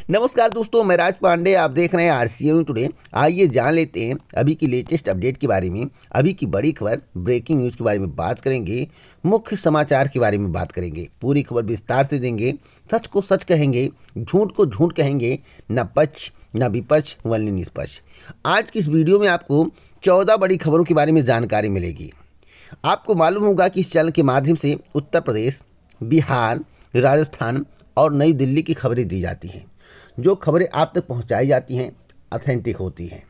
नमस्कार दोस्तों, मैं राज पांडे। आप देख रहे हैं आरसीएन टुडे। आइए जान लेते हैं अभी की लेटेस्ट अपडेट के बारे में। अभी की बड़ी खबर, ब्रेकिंग न्यूज़ के बारे में बात करेंगे, मुख्य समाचार के बारे में बात करेंगे। पूरी खबर विस्तार से देंगे, सच को सच कहेंगे, झूठ को झूठ कहेंगे, न पक्ष न विपक्ष वल्ली निष्पक्ष। आज की इस वीडियो में आपको 14 बड़ी खबरों के बारे में जानकारी मिलेगी। आपको मालूम होगा कि इस चैनल के माध्यम से उत्तर प्रदेश, बिहार, राजस्थान और नई दिल्ली की खबरें दी जाती हैं। जो खबरें आप तक पहुंचाई जाती हैं ऑथेंटिक होती हैं।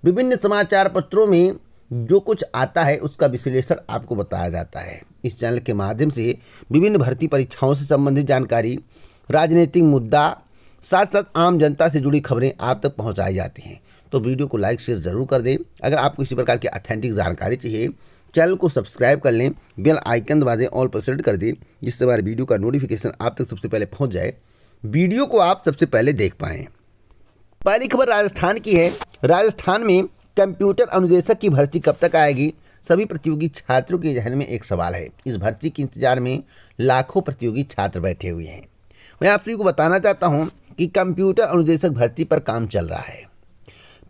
विभिन्न समाचार पत्रों में जो कुछ आता है उसका विश्लेषण आपको बताया जाता है। इस चैनल के माध्यम से विभिन्न भर्ती परीक्षाओं से संबंधित जानकारी, राजनीतिक मुद्दा, साथ साथ आम जनता से जुड़ी खबरें आप तक पहुंचाई जाती हैं। तो वीडियो को लाइक शेयर ज़रूर कर दें। अगर आपको इसी प्रकार की ऑथेंटिक जानकारी चाहिए, चैनल को सब्सक्राइब कर लें, बेल आइकन दबा दें, ऑल पर सेलेक्ट कर दें, जिससे हमारे वीडियो का नोटिफिकेशन आप तक सबसे पहले पहुंच जाए, वीडियो को आप सबसे पहले देख पाएं। पहली खबर राजस्थान की है। राजस्थान में कंप्यूटर अनुदेशक की भर्ती कब तक आएगी? सभी प्रतियोगी छात्रों के जहन में एक सवाल है। इस भर्ती के इंतजार में लाखों प्रतियोगी छात्र बैठे हुए हैं। मैं आप सभी को बताना चाहता हूं कि कंप्यूटर अनुदेशक भर्ती पर काम चल रहा है।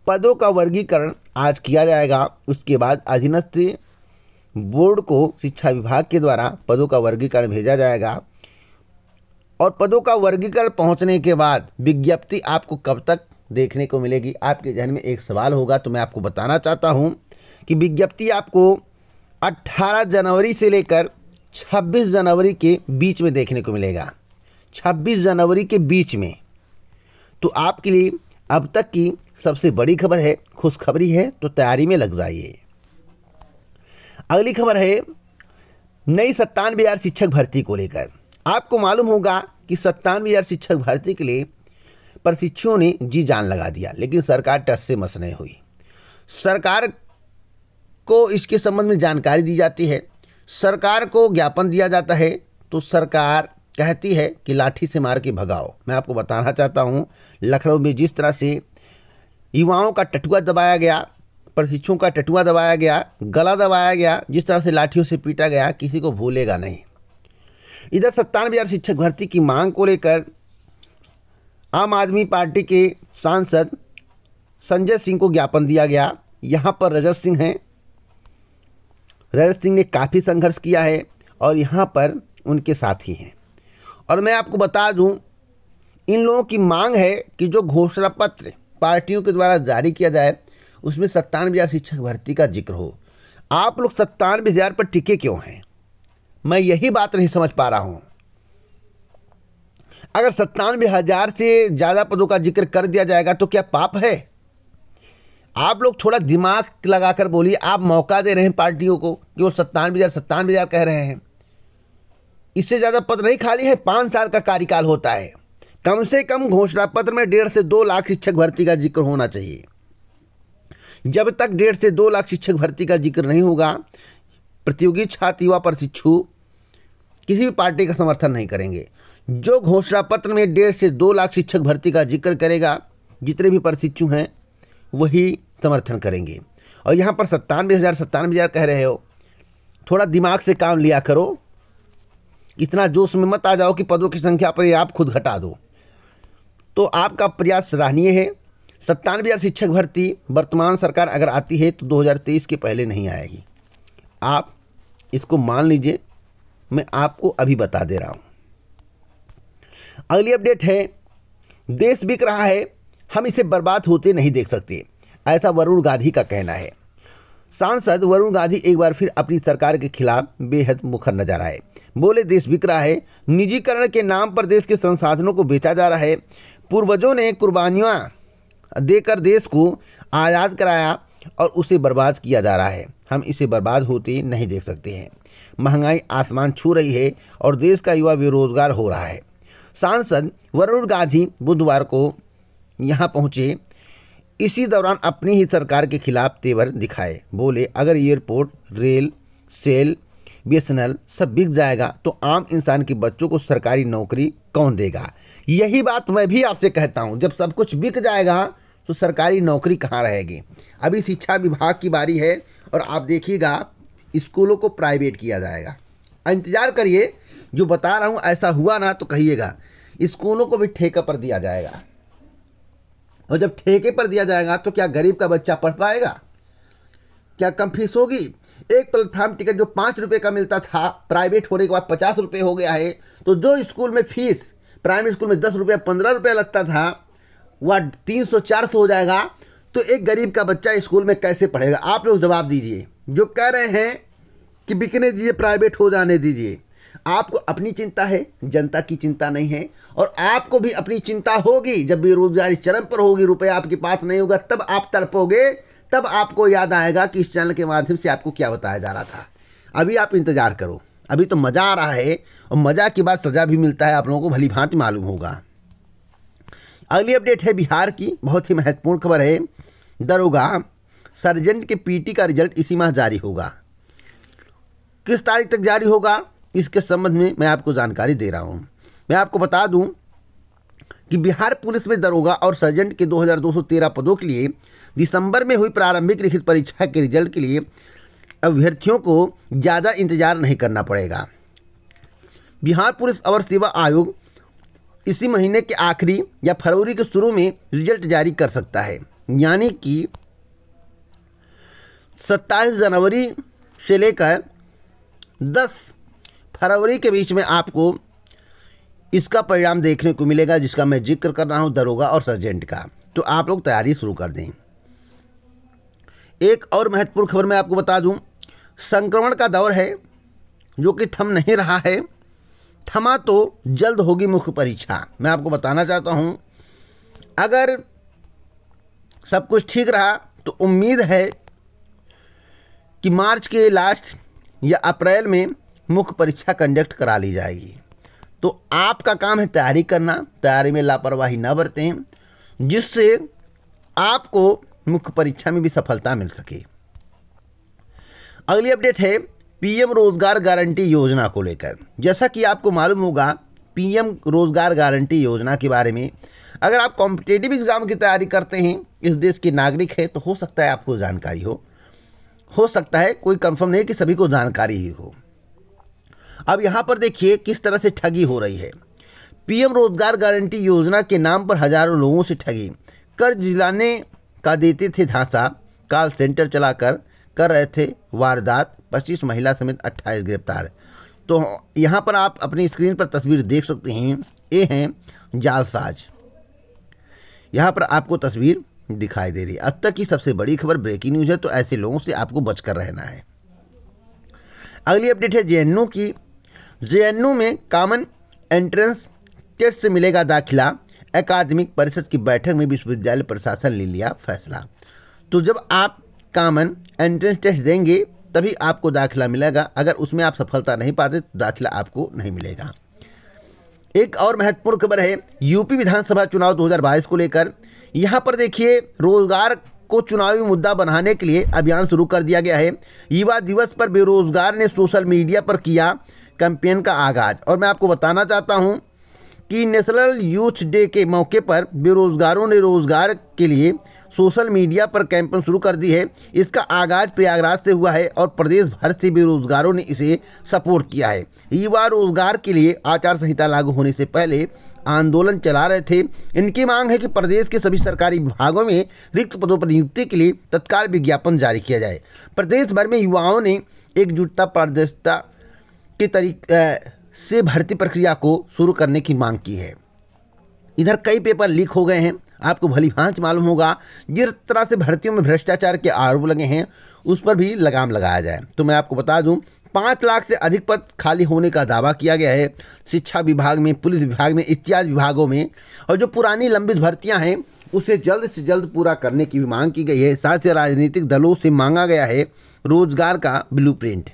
पदों का वर्गीकरण आज किया जाएगा। उसके बाद अधीनस्थ बोर्ड को शिक्षा विभाग के द्वारा पदों का वर्गीकरण भेजा जाएगा और पदों का वर्गीकरण पहुंचने के बाद विज्ञप्ति आपको कब तक देखने को मिलेगी? आपके जहन में एक सवाल होगा, तो मैं आपको बताना चाहता हूं कि विज्ञप्ति आपको 18 जनवरी से लेकर 26 जनवरी के बीच में देखने को मिलेगा। 26 जनवरी के बीच में। तो आपके लिए अब तक की सबसे बड़ी खबर है, खुशखबरी है, तो तैयारी में लग जाइए। अगली खबर है नई 97,000 शिक्षक भर्ती को लेकर। आपको मालूम होगा कि 97,000 शिक्षक भर्ती के लिए प्रशिक्षुओं ने जी जान लगा दिया, लेकिन सरकार टस से मस नहीं हुई। सरकार को इसके संबंध में जानकारी दी जाती है, सरकार को ज्ञापन दिया जाता है, तो सरकार कहती है कि लाठी से मार के भगाओ। मैं आपको बताना चाहता हूँ, लखनऊ में जिस तरह से युवाओं का टटुआ दबाया गया, प्रशिक्षुओं का टटुआ दबाया गया, गला दबाया गया, जिस तरह से लाठियों से पीटा गया, किसी को भूलेगा नहीं। इधर 97,000 शिक्षक भर्ती की मांग को लेकर आम आदमी पार्टी के सांसद संजय सिंह को ज्ञापन दिया गया। यहाँ पर रजत सिंह हैं। रजत सिंह ने काफ़ी संघर्ष किया है और यहाँ पर उनके साथी हैं। और मैं आपको बता दूं, इन लोगों की मांग है कि जो घोषणा पत्र पार्टियों के द्वारा जारी किया जाए उसमें 97,000 शिक्षक भर्ती का जिक्र हो। आप लोग 97,000 पर टिके क्यों हैं? मैं यही बात नहीं समझ पा रहा हूं। अगर 97,000 से ज़्यादा पदों का जिक्र कर दिया जाएगा तो क्या पाप है? आप लोग थोड़ा दिमाग लगाकर बोलिए। आप मौका दे रहे हैं पार्टियों को कि वो 97,000 कह रहे हैं। इससे ज़्यादा पद नहीं खाली है। 5 साल का कार्यकाल होता है। कम से कम घोषणा पत्र में 1.5 से 2 लाख शिक्षक भर्ती का जिक्र होना चाहिए। जब तक 1.5 से 2 लाख शिक्षक भर्ती का जिक्र नहीं होगा, प्रतियोगी छात्र, युवा, प्रशिक्षु किसी भी पार्टी का समर्थन नहीं करेंगे। जो घोषणा पत्र में 1.5 से 2 लाख शिक्षक भर्ती का जिक्र करेगा, जितने भी प्रशिक्षु हैं वही समर्थन करेंगे। और यहाँ पर 97,000 कह रहे हो, थोड़ा दिमाग से काम लिया करो। इतना जोश में मत आ जाओ कि पदों की संख्या पर आप खुद घटा दो। तो आपका प्रयास सराहनीय है। 97,000 शिक्षक भर्ती वर्तमान सरकार अगर आती है तो 2023 के पहले नहीं आएगी। आप इसको मान लीजिए, मैं आपको अभी बता दे रहा हूं। अगली अपडेट है, देश बिक रहा है, हम इसे बर्बाद होते नहीं देख सकते, ऐसा वरुण गांधी का कहना है। सांसद वरुण गांधी एक बार फिर अपनी सरकार के खिलाफ बेहद मुखर नजर आए। बोले, देश बिक रहा है, निजीकरण के नाम पर देश के संसाधनों को बेचा जा रहा है। पूर्वजों ने कुर्बानियां देकर देश को आज़ाद कराया और उसे बर्बाद किया जा रहा है। हम इसे बर्बाद होते नहीं देख सकते हैं। महंगाई आसमान छू रही है और देश का युवा बेरोजगार हो रहा है। सांसद वरुण गांधी बुधवार को यहाँ पहुँचे। इसी दौरान अपनी ही सरकार के खिलाफ तेवर दिखाए। बोले, अगर एयरपोर्ट, रेल, सेल, बीएसएनएल सब बिक जाएगा तो आम इंसान के बच्चों को सरकारी नौकरी कौन देगा? यही बात मैं भी आपसे कहता हूं। जब सब कुछ बिक जाएगा तो सरकारी नौकरी कहाँ रहेगी? अभी शिक्षा विभाग की बारी है और आप देखिएगा स्कूलों को प्राइवेट किया जाएगा। इंतजार करिए, जो बता रहा हूं ऐसा हुआ ना तो कहिएगा, स्कूलों को भी ठेका पर दिया जाएगा। और जब ठेके पर दिया जाएगा तो क्या गरीब का बच्चा पढ़ पाएगा? क्या कम फीस होगी? एक प्लेटफार्म टिकट जो 5 रुपये का मिलता था, प्राइवेट होने के बाद 50 रुपये हो गया है। तो जो स्कूल में फीस प्राइमरी स्कूल में 10 रुपये 15 रुपये लगता था, वह 300-400 हो जाएगा। तो एक गरीब का बच्चा स्कूल में कैसे पढ़ेगा? आप लोग जवाब दीजिए। जो कह रहे हैं कि बिकने दीजिए, प्राइवेट हो जाने दीजिए, आपको अपनी चिंता है, जनता की चिंता नहीं है। और आपको भी अपनी चिंता होगी। जब बेरोजगारी चरम पर होगी, रुपया आपके पास नहीं होगा, तब आप तड़पोगे, तब आपको याद आएगा कि इस चैनल के माध्यम से आपको क्या बताया जा रहा था। अभी आप इंतजार करो, अभी तो मज़ा आ रहा है, और मज़ा के बाद सज़ा भी मिलता है, आप लोगों को भली भांति मालूम होगा। अगली अपडेट है बिहार की, बहुत ही महत्वपूर्ण खबर है। दरोगा सर्जेंट के पीटी का रिजल्ट इसी माह जारी होगा। किस तारीख तक जारी होगा, इसके संबंध में मैं आपको जानकारी दे रहा हूँ। मैं आपको बता दूं कि बिहार पुलिस में दरोगा और सर्जेंट के 2213 पदों के लिए दिसंबर में हुई प्रारंभिक लिखित परीक्षा के रिजल्ट के लिए अभ्यर्थियों को ज़्यादा इंतजार नहीं करना पड़ेगा। बिहार पुलिस और सेवा आयोग इसी महीने के आखिरी या फरवरी के शुरू में रिजल्ट जारी कर सकता है, यानी कि 27 जनवरी से लेकर 10 फरवरी के बीच में आपको इसका परिणाम देखने को मिलेगा, जिसका मैं जिक्र कर रहा हूं, दरोगा और सर्जेंट का। तो आप लोग तैयारी शुरू कर दें। एक और महत्वपूर्ण खबर मैं आपको बता दूं, संक्रमण का दौर है जो कि थम नहीं रहा है। थमा तो जल्द होगी मुख्य परीक्षा। मैं आपको बताना चाहता हूं, अगर सब कुछ ठीक रहा तो उम्मीद है कि मार्च के लास्ट या अप्रैल में मुख्य परीक्षा कंडक्ट करा ली जाएगी। तो आपका काम है तैयारी करना, तैयारी में लापरवाही न बरतें, जिससे आपको मुख्य परीक्षा में भी सफलता मिल सके। अगली अपडेट है पीएम रोजगार गारंटी योजना को लेकर। जैसा कि आपको मालूम होगा, पीएम रोजगार गारंटी योजना के बारे में अगर आप कॉम्पिटिटिव एग्जाम की तैयारी करते हैं, इस देश के नागरिक है, तो हो सकता है आपको जानकारी हो सकता है, कोई कंफर्म नहीं कि सभी को जानकारी ही हो। अब यहाँ पर देखिए किस तरह से ठगी हो रही है। पीएम रोजगार गारंटी योजना के नाम पर हजारों लोगों से ठगी, कर्ज दिलाने का देते थे झांसा, कॉल सेंटर चलाकर कर रहे थे वारदात, 25 महिला समेत 28 गिरफ्तार। तो यहाँ पर आप अपनी स्क्रीन पर तस्वीर देख सकते हैं, ये हैं जालसाज। यहाँ पर आपको तस्वीर दिखाई दे रही है। अब तक की सबसे बड़ी खबर ब्रेकिंग न्यूज़ है, तो ऐसे लोगों से आपको बचकर रहना है। अगली अपडेट है जेएनयू की। जेएनयू में कॉमन एंट्रेंस टेस्ट से मिलेगा दाखिला, अकादमिक परिषद की बैठक में विश्वविद्यालय प्रशासन ले लिया फैसला। तो जब आप कॉमन एंट्रेंस टेस्ट देंगे तभी आपको दाखिला मिलेगा, अगर उसमें आप सफलता नहीं पाते तो दाखिला आपको नहीं मिलेगा। एक और महत्वपूर्ण खबर है यूपी विधानसभा चुनाव 2022 को लेकर। यहाँ पर देखिए रोजगार को चुनावी मुद्दा बनाने के लिए अभियान शुरू कर दिया गया है। युवा दिवस पर बेरोजगार ने सोशल मीडिया पर किया कैंपेन का आगाज। और मैं आपको बताना चाहता हूं कि नेशनल यूथ डे के मौके पर बेरोजगारों ने रोजगार के लिए सोशल मीडिया पर कैंपेन शुरू कर दी है। इसका आगाज प्रयागराज से हुआ है और प्रदेश भर से बेरोजगारों ने इसे सपोर्ट किया है। युवा रोजगार के लिए आचार संहिता लागू होने से पहले आंदोलन चला रहे थे। इनकी मांग है कि प्रदेश के सभी सरकारी विभागों में रिक्त पदों पर नियुक्ति के लिए तत्काल विज्ञापन जारी किया जाए। प्रदेश भर में युवाओं ने एकजुटता पारदर्शिता के तरीके से भर्ती प्रक्रिया को शुरू करने की मांग की है। इधर कई पेपर लीक हो गए हैं, आपको भली भांति मालूम होगा। जिस तरह से भर्तियों में भ्रष्टाचार के आरोप लगे हैं उस पर भी लगाम लगाया जाए। तो मैं आपको बता दूं 5 लाख से अधिक पद खाली होने का दावा किया गया है शिक्षा विभाग में, पुलिस विभाग में, इत्यादि विभागों में। और जो पुरानी लंबित भर्तियां हैं उसे जल्द से जल्द पूरा करने की भी मांग की गई है। साथ ही राजनीतिक दलों से मांगा गया है रोजगार का ब्लूप्रिंट।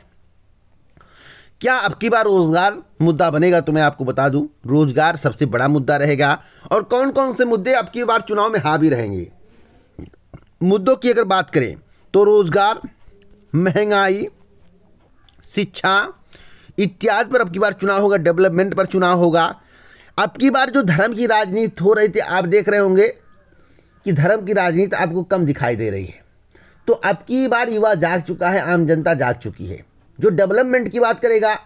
क्या अब की बार रोजगार मुद्दा बनेगा? तो मैं आपको बता दूं रोजगार सबसे बड़ा मुद्दा रहेगा। और कौन कौन से मुद्दे अब की बार चुनाव में हावी रहेंगे? मुद्दों की अगर बात करें तो रोजगार, महंगाई, शिक्षा इत्यादि पर अब की बार चुनाव होगा। डेवलपमेंट पर चुनाव होगा। अब की बार जो धर्म की राजनीति हो रही थी, आप देख रहे होंगे कि धर्म की राजनीति आपको कम दिखाई दे रही है। तो अब की बार युवा जाग चुका है, आम जनता जाग चुकी है। जो डेवलपमेंट की बात करेगा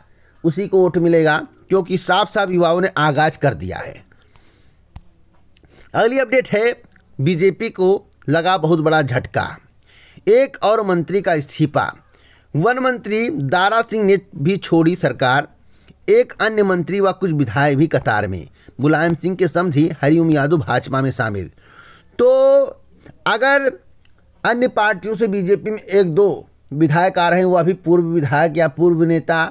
उसी को वोट मिलेगा, क्योंकि साफ साफ युवाओं ने आगाज कर दिया है। अगली अपडेट है बीजेपी को लगा बहुत बड़ा झटका, एक और मंत्री का इस्तीफा। वन मंत्री दारा सिंह ने भी छोड़ी सरकार, एक अन्य मंत्री व कुछ विधायक भी कतार में। मुलायम सिंह के समधी हरिओम यादव भाजपा में शामिल। तो अगर अन्य पार्टियों से बीजेपी में एक दो विधायक आ रहे हैं, वो अभी पूर्व विधायक या पूर्व नेता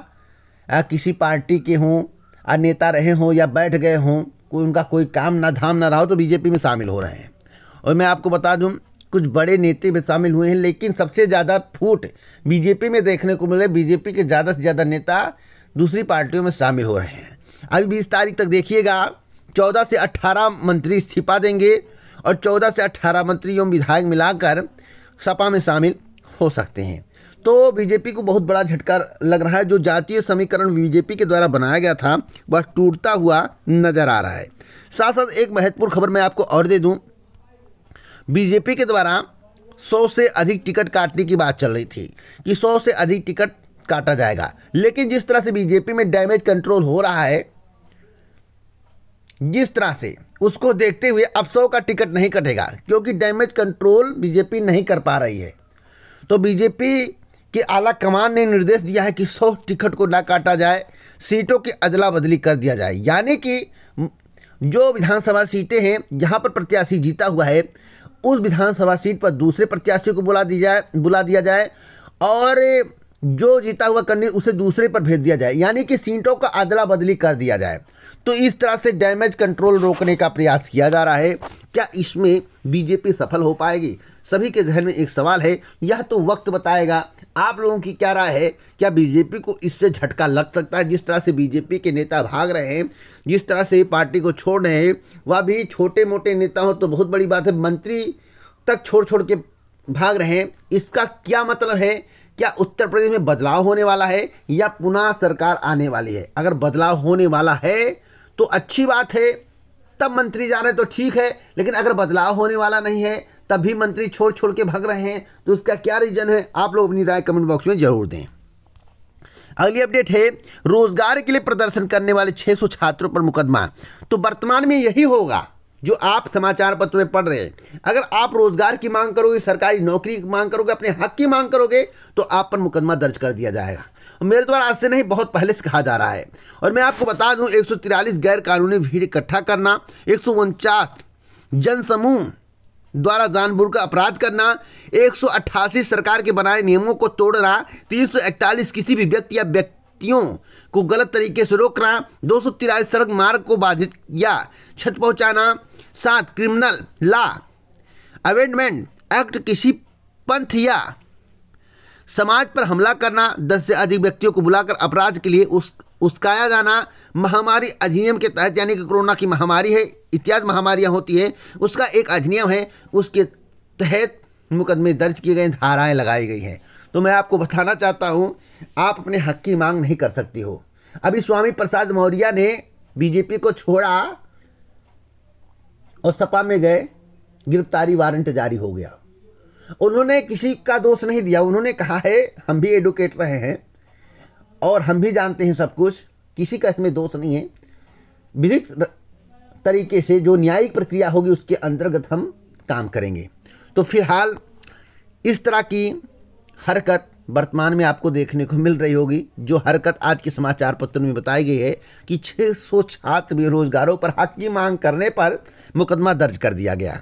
या किसी पार्टी के हों या नेता रहे हों या बैठ गए हों, कोई उनका कोई काम ना धाम ना रहा हो, तो बीजेपी में शामिल हो रहे हैं। और मैं आपको बता दूं, कुछ बड़े नेता भी शामिल हुए हैं, लेकिन सबसे ज़्यादा फूट बीजेपी में देखने को मिले। बीजेपी के ज़्यादा से ज़्यादा नेता दूसरी पार्टियों में शामिल हो रहे हैं। अभी 20 तारीख तक देखिएगा, 14 से 18 मंत्री इस्तीफा देंगे और 14 से 18 मंत्री एवं विधायक मिलाकर सपा में शामिल हो सकते हैं। तो बीजेपी को बहुत बड़ा झटका लग रहा है। जो जातीय समीकरण बीजेपी के द्वारा बनाया गया था वह टूटता हुआ नजर आ रहा है। साथ साथ एक महत्वपूर्ण खबर मैं आपको और दे दूं, बीजेपी के द्वारा 100 से अधिक टिकट काटने की बात चल रही थी कि 100 से अधिक टिकट काटा जाएगा, लेकिन जिस तरह से बीजेपी में डैमेज कंट्रोल हो रहा है, जिस तरह से उसको देखते हुए अब 100 का टिकट नहीं कटेगा, क्योंकि डैमेज कंट्रोल बीजेपी नहीं कर पा रही है। तो बीजेपी के आला कमान ने निर्देश दिया है कि 100 टिकट को ना काटा जाए, सीटों की अदला बदली कर दिया जाए। यानी कि जो विधानसभा सीटें हैं जहां पर प्रत्याशी जीता हुआ है, उस विधानसभा सीट पर दूसरे प्रत्याशी को बुला दिया जाए और जो जीता हुआ कैंडिडेट उसे दूसरे पर भेज दिया जाए, यानी कि सीटों का अदला बदली कर दिया जाए। तो इस तरह से डैमेज कंट्रोल रोकने का प्रयास किया जा रहा है। क्या इसमें बीजेपी सफल हो पाएगी? सभी के जहन में एक सवाल है, यह तो वक्त बताएगा। आप लोगों की क्या राय है? क्या बीजेपी को इससे झटका लग सकता है? जिस तरह से बीजेपी के नेता भाग रहे हैं, जिस तरह से पार्टी को छोड़ रहे हैं, वह भी छोटे मोटे नेता हो तो बहुत बड़ी बात है, मंत्री तक छोड़ के भाग रहे हैं। इसका क्या मतलब है? क्या उत्तर प्रदेश में बदलाव होने वाला है या पुनः सरकार आने वाली है? अगर बदलाव होने वाला है तो अच्छी बात है, तब मंत्री जा रहे हैं तो ठीक है, लेकिन अगर बदलाव होने वाला नहीं है तब भी मंत्री छोड़ के भाग रहे हैं, तो उसका क्या रीजन है? आप लोग अपनी राय कमेंट बॉक्स में जरूर दें। अगली अपडेट है, रोजगार के लिए प्रदर्शन करने वाले 600 छात्रों पर मुकदमा। तो वर्तमान में यही होगा जो आप समाचार पत्र में पढ़ रहे हैं। अगर आप रोजगार की मांग करोगे, सरकारी नौकरी की मांग करोगे, अपने हक की मांग करोगे, तो आप पर मुकदमा दर्ज कर दिया जाएगा। मेरे द्वारा आज से नहीं, बहुत पहले से कहा जा रहा है। और मैं आपको बता दूं, 143 गैर कानूनी भीड़ इकट्ठा करना, 149 जनसमूह द्वारा जानबूझकर अपराध करना, 188 सरकार के बनाए नियमों को तोड़ना, 341 किसी भी व्यक्ति या व्यक्तियों को गलत तरीके से रोकना, 243 सड़क मार्ग को बाधित या क्षत पहुंचाना, 7 क्रिमिनल लॉ अमेंडमेंट एक्ट किसी पंथ या समाज पर हमला करना, 10 से अधिक व्यक्तियों को बुलाकर अपराध के लिए उस्काया जाना, महामारी अधिनियम के तहत, यानी कि कोरोना की महामारी है, इत्यादि महामारियां होती हैं, उसका एक अधिनियम है, उसके तहत मुकदमे दर्ज किए गए, धाराएं लगाई गई हैं। तो मैं आपको बताना चाहता हूं, आप अपने हक की मांग नहीं कर सकती हो। अभी स्वामी प्रसाद मौर्य ने बीजेपी को छोड़ा और सपा में गए, गिरफ्तारी वारंट जारी हो गया। उन्होंने किसी का दोष नहीं दिया, उन्होंने कहा है हम भी एडवोकेट रहे हैं और हम भी जानते हैं सब कुछ, किसी का इसमें दोष नहीं है। विधिक तरीके से जो न्यायिक प्रक्रिया होगी उसके अंतर्गत हम काम करेंगे। तो फिलहाल इस तरह की हरकत वर्तमान में आपको देखने को मिल रही होगी। जो हरकत आज के समाचार पत्र में बताई गई है कि 600 छात्र बेरोजगारों पर हक की मांग करने पर मुकदमा दर्ज कर दिया गया।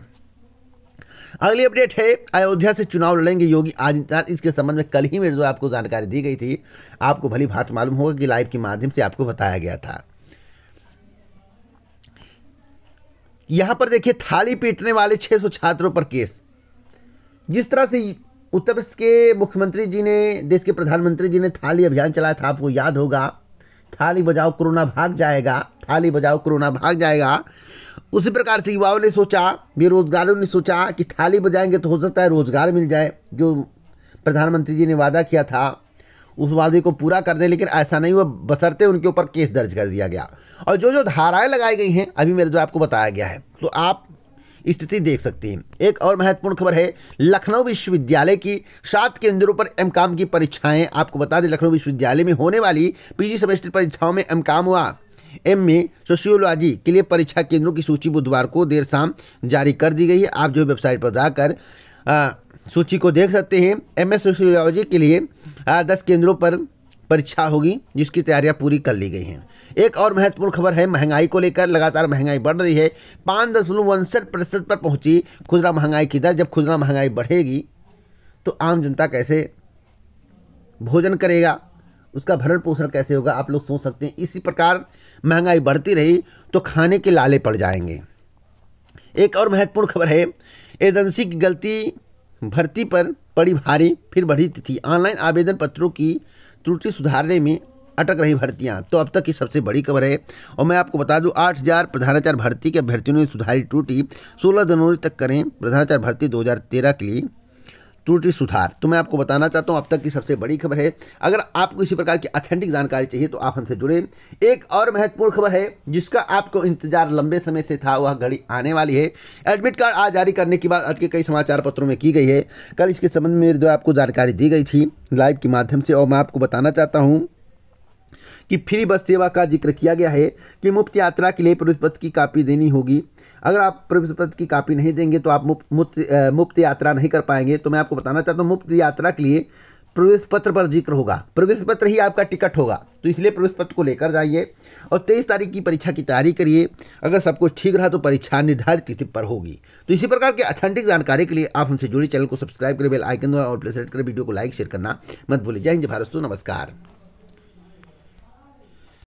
अगली अपडेट है, अयोध्या से चुनाव लड़ेंगे योगी आदित्यनाथ। इसके संबंध में कल ही मेरे द्वारा आपको जानकारी दी गई थी। आपको भली भांति मालूम होगा कि लाइव के माध्यम से आपको बताया गया था। यहां पर देखिए, थाली पीटने वाले 600 छात्रों पर केस। जिस तरह से उत्तर प्रदेश के मुख्यमंत्री जी ने, देश के प्रधानमंत्री जी ने थाली अभियान चलाया था, आपको याद होगा, थाली बजाओ कोरोना भाग जाएगा, थाली बजाओ कोरोना भाग जाएगा। उसी प्रकार से युवाओं ने सोचा, बेरोजगारों ने सोचा कि थाली बजाएंगे तो हो सकता है रोजगार मिल जाए। जो प्रधानमंत्री जी ने वादा किया था उस वादे को पूरा कर दें, लेकिन ऐसा नहीं हुआ, बशर्ते उनके ऊपर केस दर्ज कर दिया गया। और जो धाराएं लगाई गई हैं अभी मेरे द्वारा आपको बताया गया है, तो आप स्थिति देख सकते हैं। एक और महत्वपूर्ण खबर है, लखनऊ विश्वविद्यालय की 7 केंद्रों पर एमकॉम की परीक्षाएं। आपको बता दें, लखनऊ विश्वविद्यालय में होने वाली पीजी सेमेस्टर परीक्षाओं में एमकॉम व MA सोशियोलॉजी के लिए परीक्षा केंद्रों की सूची बुधवार को देर शाम जारी कर दी गई है। आप जो वेबसाइट पर जाकर सूची को देख सकते हैं। MA सोशियोलॉजी के लिए 10 केंद्रों पर परीक्षा होगी, जिसकी तैयारियां पूरी कर ली गई हैं। एक और महत्वपूर्ण खबर है महंगाई को लेकर। लगातार महंगाई बढ़ रही है। 5.59% पर पहुंची खुदरा महंगाई की दर। जब खुदरा महंगाई बढ़ेगी तो आम जनता कैसे भोजन करेगा, उसका भरण पोषण कैसे होगा, आप लोग सोच सकते हैं। इसी प्रकार महंगाई बढ़ती रही तो खाने के लाले पड़ जाएंगे। एक और महत्वपूर्ण खबर है एजेंसी की गलती भर्ती पर पड़ी भारी, फिर बढ़ी तिथि। ऑनलाइन आवेदन पत्रों की त्रुटि सुधारने में अटक रही भर्तियां। तो अब तक की सबसे बड़ी खबर है। और मैं आपको बता दूं 8000 प्रधानाचार्य भर्ती के अभ्यर्थियों ने सुधारी त्रुटि। 16 जनवरी तक करें प्रधानाचार्य भर्ती 2013 के लिए त्रुटि सुधार। तो मैं आपको बताना चाहता हूं अब तक की सबसे बड़ी खबर है। अगर आपको इसी प्रकार की ऑथेंटिक जानकारी चाहिए तो आप हमसे जुड़े। एक और महत्वपूर्ण खबर है जिसका आपको इंतजार लंबे समय से था, वह घड़ी आने वाली है। एडमिट कार्ड आज जारी करने की बात आज के कई समाचार पत्रों में की गई है। कल इसके संबंध में जो आपको जानकारी दी गई थी लाइव के माध्यम से, और मैं आपको बताना चाहता हूँ कि फ्री बस सेवा का जिक्र किया गया है कि मुफ्त यात्रा के लिए प्रवेश पत्र की कॉपी देनी होगी। अगर आप प्रवेश पत्र की कॉपी नहीं देंगे तो आप मुफ्त यात्रा नहीं कर पाएंगे। तो मैं आपको बताना चाहता हूँ मुफ्त यात्रा के लिए प्रवेश पत्र पर जिक्र होगा। प्रवेश पत्र ही आपका टिकट होगा, तो इसलिए प्रवेश पत्र को लेकर जाइए और 23 तारीख की परीक्षा की तैयारी करिए। अगर सब कुछ ठीक रहा तो परीक्षा निर्धारित तिथि पर होगी। तो इसी प्रकार के ऑथेंटिक जानकारी के लिए आप हमसे जुड़े। चैनल को सब्सक्राइब करें, बेल आइकन दबाएं और प्लेस सेट करें। वीडियो को लाइक शेयर करना मत भूलिए। जय हिंद, भारत, नमस्कार।